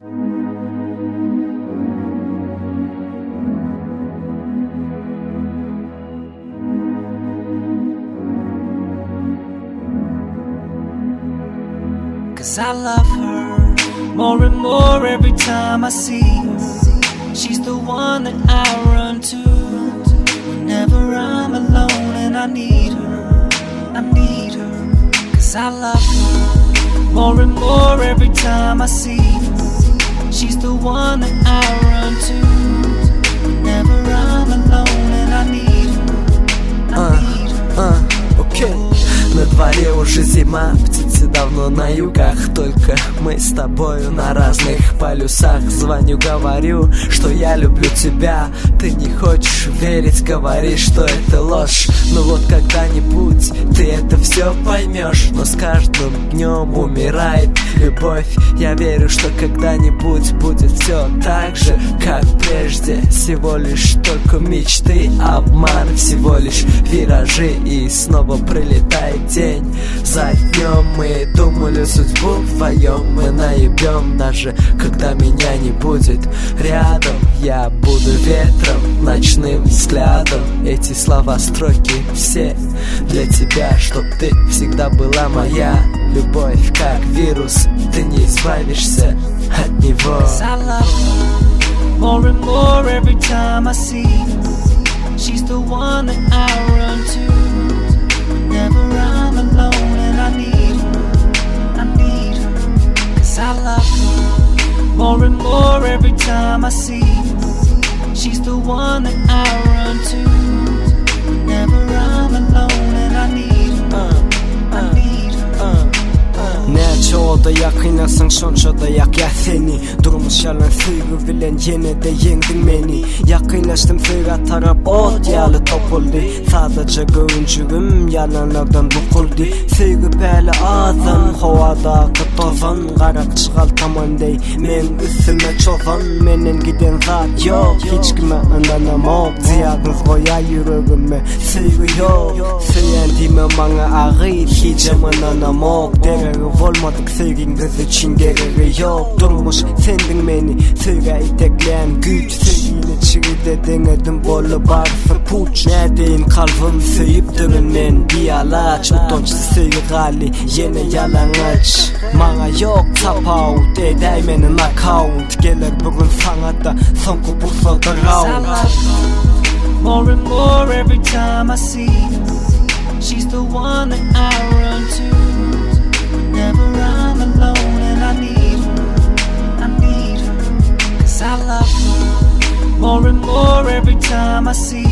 'Cause I love her more and more every time I see her. She's the one that I run to whenever I'm alone and I need her. I need her. 'Cause I love her more and more every time I see her. She's the one that I run to whenever I'm alone and I need her. I need her. Okay. На дворе уже зима, птицы давно на югах. Только мы с тобою на разных полюсах. Звоню, говорю, что я люблю тебя. Ты не хочешь верить, говоришь, что это ложь. Но вот когда-нибудь ты это все поймешь. Но с каждым днем умирает любовь. Я верю, что когда-нибудь будет все так же, как прежде. Всего лишь только мечты, обман, всего лишь виражи. И снова прилетает день за днем. Мы думали, судьбу вдвоем мы наебем. Даже когда меня не будет рядом, я буду ветром, ночным взглядом. Эти слова, строки все для тебя, чтоб ты всегда была моя. Любовь как вирус, ты не избавишься от него. 'Cause I love her more and more every time I see her. She's the one that I run to whenever I'm alone and I need her. I need her. 'Cause I love her more and more every time I see her. She's the one that I run to whenever I'm alone and I need her. I need her. Ne çoğu da yakınlasın şonça da yak ya seni. Durmuş yalan sıyı bilen yine de yendin beni. Yakınlaştım sıyra taraf ot yalı topuldu. Sadece görüncüğüm yalanlardan bukuldu. Sıyı peli ağzın havada kıtozan. Karak çıkal tamam dey. Men üstüme çozan. Menen giden zat yok. Hiç kime anlamam. Ziyadınız koya yüreğime sıyı yok. Söylendiğime bana ağır. Hiç anlamam. Dereri olmadık sevgin kız için gereği yok. Durmuş sendin beni sevga itekleyen güç. Sevgini çiğde denedim bolu varsa puç. Neredeyin kalbim sevip durun men bir alaç. Utonçlu sevgi gali yine yalan aç. Bana yok tap-out edeymenin account. Gelir bugün sana da son kupursa da round. More and more every time I see her. She's the one that I run to whenever I'm alone and I need her. I need her. 'Cause I love her more and more every time I see